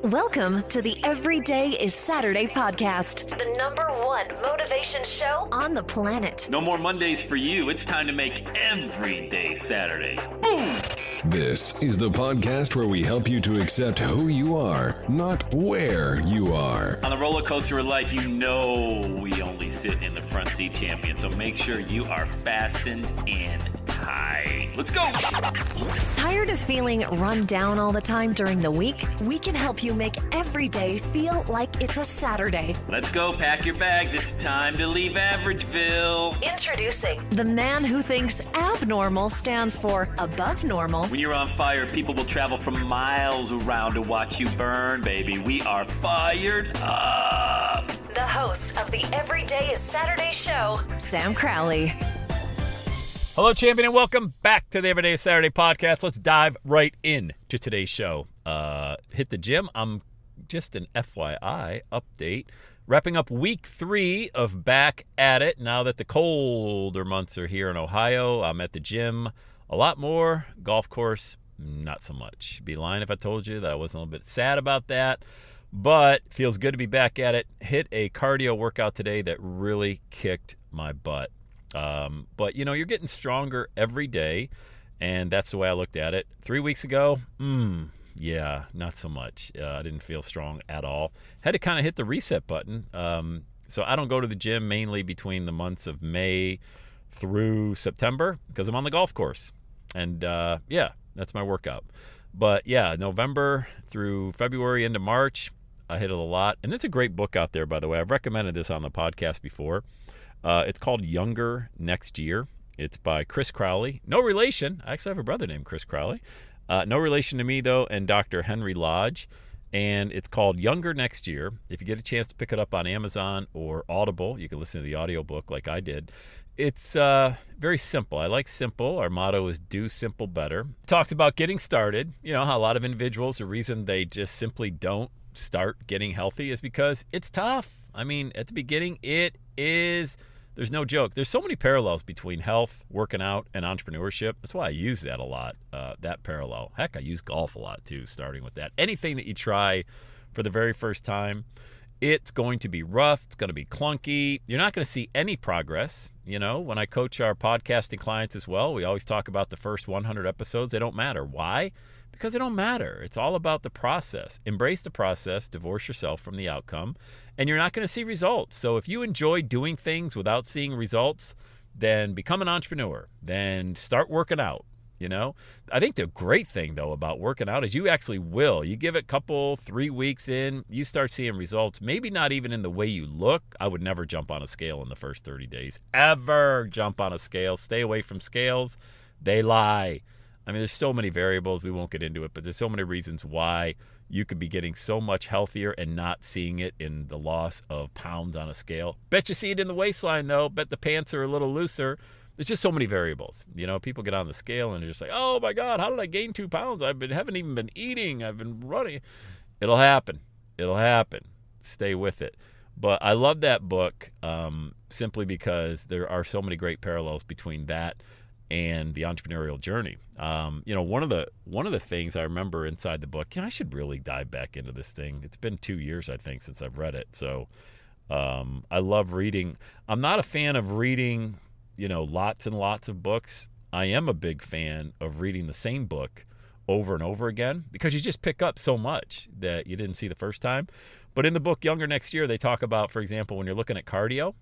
Welcome to the Everyday is Saturday podcast, the #1 motivation show on the planet. No more Mondays for you. It's time to make every day Saturday. Boom! This is the podcast where we help you to accept who you are, not where you are. On the roller coaster of life, you know we only sit in the front seat, champion. So make sure you are fastened and tight. Let's go! Tired of feeling run down all the time during the week? We can help you make every day feel like it's a Saturday. Let's go. Pack your bags. It's time to leave Averageville. Introducing the man who thinks abnormal stands for above normal. When you're on fire, people will travel from miles around to watch you burn, baby. We are fired up. The host of the Everyday is Saturday show, Sam Crowley. Hello, champion, and welcome back to the Everyday is Saturday podcast. Let's dive right in to today's show. Hit the gym. I'm just an FYI update. Wrapping up week 3 of Back at It. Now that the colder months are here in Ohio, I'm at the gym a lot more. Golf course, not so much. Be lying if I told you that I wasn't a little bit sad about that. But feels good to be back at it. Hit a cardio workout today that really kicked my butt. But, you know, you're getting stronger every day, and that's the way I looked at it. 3 weeks ago, yeah, not so much. I didn't feel strong at all. Had to kind of hit the reset button. So I don't go to the gym mainly between the months of May through September because I'm on the golf course. And, yeah, that's my workout. But, yeah, November through February into March, I hit it a lot. And there's a great book out there, by the way. I've recommended this on the podcast before. It's called Younger Next Year. It's by Chris Crowley. No relation. I actually have a brother named Chris Crowley. No relation to me, though, and Dr. Henry Lodge. And it's called Younger Next Year. If you get a chance to pick it up on Amazon or Audible, you can listen to the audiobook like I did. It's very simple. I like simple. Our motto is do simple better. It talks about getting started. You know how a lot of individuals, the reason they just simply don't start getting healthy is because it's tough. I mean, at the beginning, it is... There's no joke. There's so many parallels between health, working out, and entrepreneurship. That's why I use that a lot, that parallel. Heck, I use golf a lot, too, starting with that. Anything that you try for the very first time, it's going to be rough. It's going to be clunky. You're not going to see any progress. You know, when I coach our podcasting clients as well, we always talk about the first 100 episodes. They don't matter. Why? Because they don't matter. It's all about the process. Embrace the process. Divorce yourself from the outcome. And you're not going to see results. So if you enjoy doing things without seeing results, then become an entrepreneur. Then start working out, you know. I think the great thing, though, about working out is you actually will. You give it a couple, 3 weeks in, you start seeing results. Maybe not even in the way you look. I would never jump on a scale in the first 30 days. Ever jump on a scale. Stay away from scales. They lie. I mean, there's so many variables. We won't get into it, but there's so many reasons why you could be getting so much healthier and not seeing it in the loss of pounds on a scale. Bet you see it in the waistline, though. Bet the pants are a little looser. There's just so many variables. You know, people get on the scale and they're just like, oh, my God, how did I gain 2 pounds? Haven't even been eating. I've been running. It'll happen. It'll happen. Stay with it. But I love that book simply because there are so many great parallels between that and the entrepreneurial journey. You know, one of the things I remember inside the book, you know, I should really dive back into this thing. It's been 2 years, I think, since I've read it. So I love reading. I'm not a fan of reading, you know, lots and lots of books. I am a big fan of reading the same book over and over again because you just pick up so much that you didn't see the first time. But in the book Younger Next Year, they talk about, for example, when you're looking at cardio,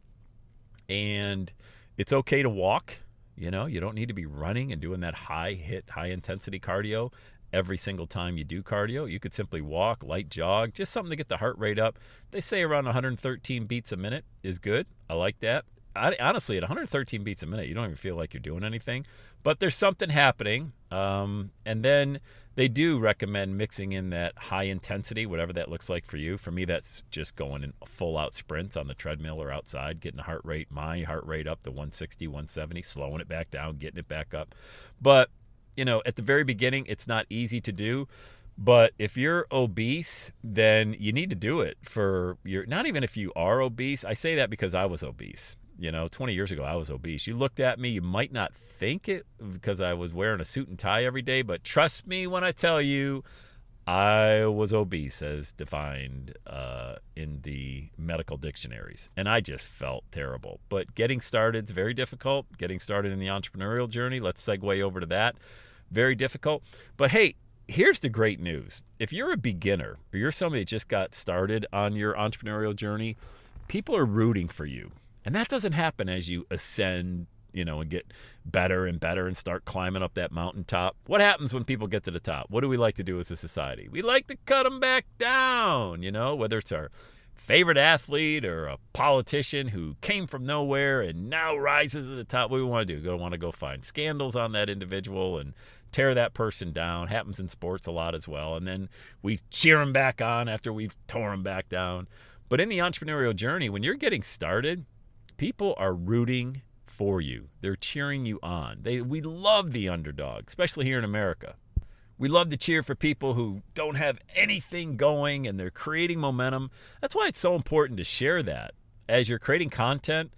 and it's okay to walk. You know, you don't need to be running and doing that high-intensity cardio every single time you do cardio. You could simply walk, light jog, just something to get the heart rate up. They say around 113 beats a minute is good. I like that. Honestly, at 113 beats a minute, you don't even feel like you're doing anything. But there's something happening. And then they do recommend mixing in that high intensity, whatever that looks like for you. For me, that's just going in full-out sprints on the treadmill or outside, getting my heart rate up to 160, 170, slowing it back down, getting it back up. But, you know, at the very beginning, it's not easy to do. But if you're obese, then you need to do it not even if you are obese. I say that because I was obese. You know, 20 years ago, I was obese. You looked at me, you might not think it because I was wearing a suit and tie every day, but trust me when I tell you, I was obese as defined in the medical dictionaries, and I just felt terrible. But getting started is very difficult. Getting started in the entrepreneurial journey, let's segue over to that. Very difficult. But hey, here's the great news. If you're a beginner or you're somebody that just got started on your entrepreneurial journey, people are rooting for you. And that doesn't happen as you ascend, and get better and better and start climbing up that mountaintop. What happens when people get to the top? What do we like to do as a society? We like to cut them back down, whether it's our favorite athlete or a politician who came from nowhere and now rises to the top. What do we want to do? We want to go find scandals on that individual and tear that person down. Happens in sports a lot as well. And then we cheer them back on after we've torn them back down. But in the entrepreneurial journey, when you're getting started, people are rooting for you. They're cheering you on. We love the underdog, especially here in America. We love to cheer for people who don't have anything going and they're creating momentum. That's why it's so important to share that. As you're creating content,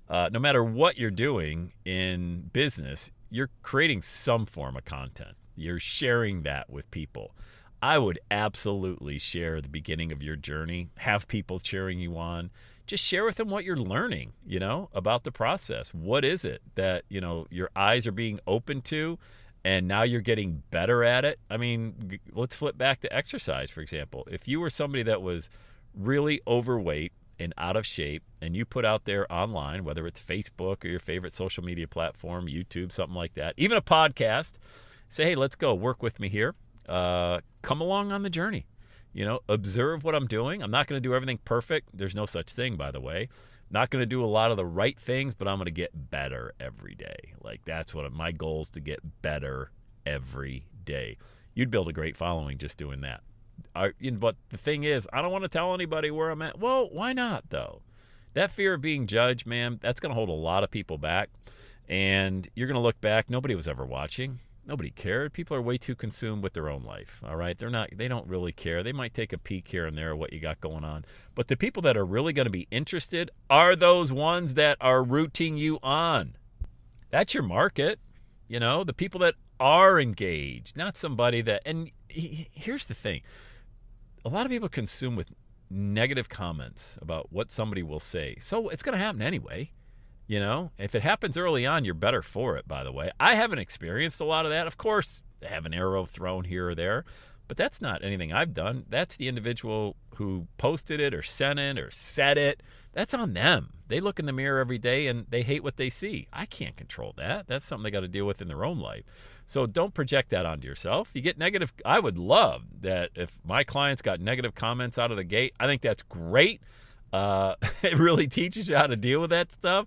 no matter what you're doing in business, you're creating some form of content. You're sharing that with people. I would absolutely share the beginning of your journey, have people cheering you on. Just share with them what you're learning, about the process. What is it that, your eyes are being open to and now you're getting better at it? I mean, let's flip back to exercise, for example. If you were somebody that was really overweight and out of shape and you put out there online, whether it's Facebook or your favorite social media platform, YouTube, something like that, even a podcast, say, hey, let's go work with me here. Come along on the journey. Observe what I'm doing. I'm not going to do everything perfect. There's no such thing, by the way. Not going to do a lot of the right things, but I'm going to get better every day. Like, that's what my goal is, to get better every day. You'd build a great following just doing that. But the thing is, I don't want to tell anybody where I'm at. Well, why not, though? That fear of being judged, man, that's going to hold a lot of people back. And you're going to look back. Nobody was ever watching. Nobody cared. People are way too consumed with their own life, all right? They don't really care. They might take a peek here and there at what you got going on. But the people that are really going to be interested are those ones that are rooting you on. That's your market, the people that are engaged, not somebody that, and here's the thing. A lot of people consume with negative comments about what somebody will say. So it's going to happen anyway. If it happens early on, you're better for it, by the way. I haven't experienced a lot of that. Of course, they have an arrow thrown here or there, but that's not anything I've done. That's the individual who posted it or sent it or said it. That's on them. They look in the mirror every day and they hate what they see. I can't control that. That's something they got to deal with in their own life. So don't project that onto yourself. You get negative. I would love that if my clients got negative comments out of the gate. I think that's great. It really teaches you how to deal with that stuff.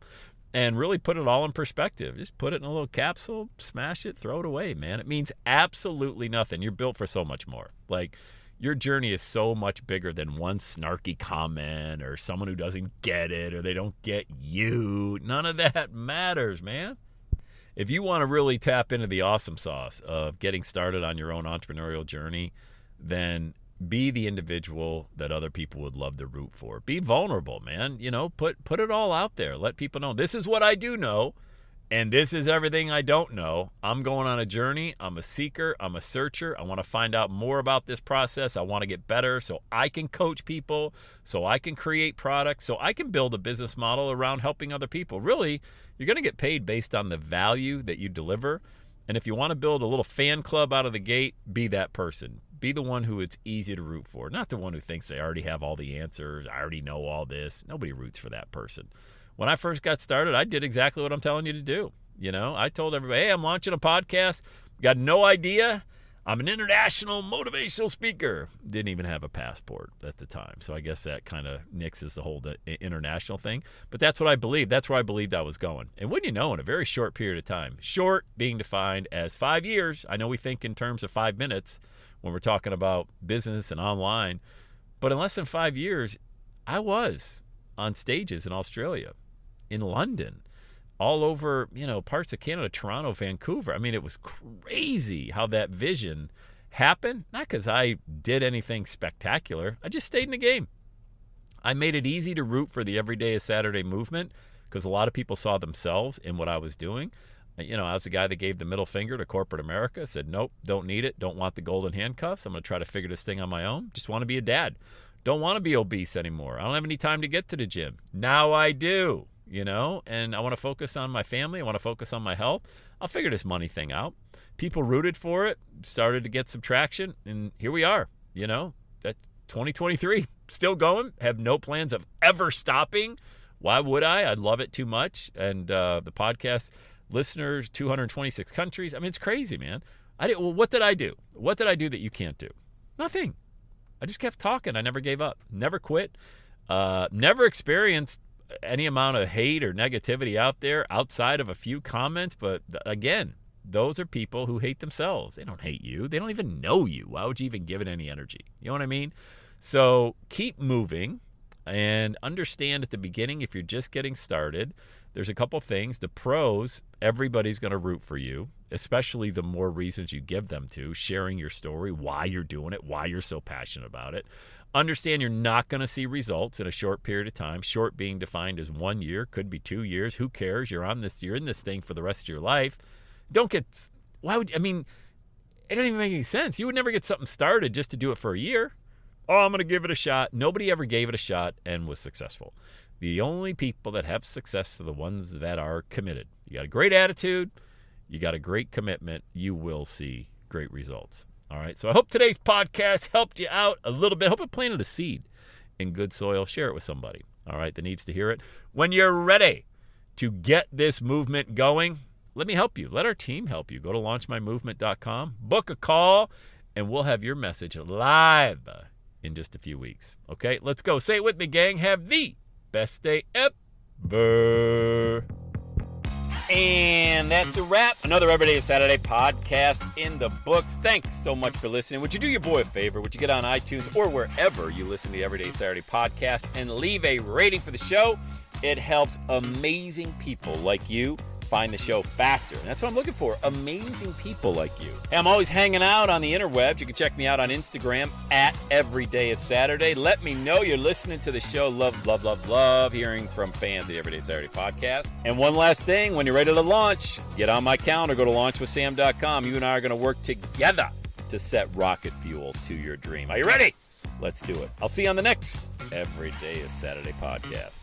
And really put it all in perspective. Just put it in a little capsule, smash it, throw it away, man. It means absolutely nothing. You're built for so much more. Like, your journey is so much bigger than one snarky comment or someone who doesn't get it or they don't get you. None of that matters, man. If you want to really tap into the awesome sauce of getting started on your own entrepreneurial journey, then be the individual that other people would love to root for. Be vulnerable, man. Put it all out there. Let people know, this is what I do know, and this is everything I don't know. I'm going on a journey. I'm a seeker. I'm a searcher. I want to find out more about this process. I want to get better so I can coach people, so I can create products, so I can build a business model around helping other people. Really, you're going to get paid based on the value that you deliver. And if you want to build a little fan club out of the gate, be that person. Be the one who it's easy to root for, not the one who thinks they already have all the answers. I already know all this. Nobody roots for that person. When I first got started, I did exactly what I'm telling you to do. I told everybody, hey, I'm launching a podcast. Got no idea. I'm an international motivational speaker. Didn't even have a passport at the time. So I guess that kind of nixes the whole international thing. But that's what I believed. That's where I believed I was going. And wouldn't you know, in a very short period of time, short being defined as 5 years. I know we think in terms of 5 minutes when we're talking about business and online. But in less than 5 years, I was on stages in Australia, in London, all over, parts of Canada, Toronto, Vancouver. I mean, it was crazy how that vision happened. Not because I did anything spectacular. I just stayed in the game. I made it easy to root for the Every Day is Saturday movement because a lot of people saw themselves in what I was doing. I was the guy that gave the middle finger to corporate America, said, nope, don't need it, don't want the golden handcuffs. I'm going to try to figure this thing on my own. Just want to be a dad. Don't want to be obese anymore. I don't have any time to get to the gym. Now I do, and I want to focus on my family. I want to focus on my health. I'll figure this money thing out. People rooted for it, started to get some traction, and here we are. That's 2023, still going, have no plans of ever stopping. Why would I? I love it too much. And the podcast listeners, 226 countries. I mean, it's crazy, man. What did I do? What did I do that you can't do? Nothing. I just kept talking. I never gave up, never quit, never experienced any amount of hate or negativity out there outside of a few comments. But again, those are people who hate themselves. They don't hate you. They don't even know you. Why would you even give it any energy? You know what I mean? So keep moving and understand at the beginning, if you're just getting started, there's a couple things. The pros, everybody's going to root for you, especially the more reasons you give them to, sharing your story, why you're doing it, why you're so passionate about it. Understand you're not going to see results in a short period of time, short being defined as 1 year, could be 2 years. Who cares? You're in this thing for the rest of your life. It doesn't even make any sense. You would never get something started just to do it for a year. Oh, I'm going to give it a shot. Nobody ever gave it a shot and was successful. The only people that have success are the ones that are committed. You got a great attitude. You got a great commitment. You will see great results. All right. So I hope today's podcast helped you out a little bit. I hope it planted a seed in good soil. Share it with somebody, all right, that needs to hear it. When you're ready to get this movement going, let me help you. Let our team help you. Go to launchmymovement.com, book a call, and we'll have your message live in just a few weeks. Okay, let's go. Say it with me, gang. Have the best day ever. And that's a wrap. Another Everyday Saturday podcast in the books. Thanks so much for listening. Would you do your boy a favor? Would you get on iTunes or wherever you listen to the Everyday Saturday podcast and leave a rating for the show? It helps amazing people like you find the show faster. And that's what I'm looking for, amazing people like you. Hey, I'm always hanging out on the interwebs. You can check me out on Instagram at EverydayIsSaturday. Let me know you're listening to the show. Love hearing from fans of the Everyday Saturday podcast. And one last thing, when you're ready to launch, get on my calendar, go to launchwithsam.com. You and I are going to work together to set rocket fuel to your dream. Are you ready? Let's do it. I'll see you on the next Everyday is Saturday podcast.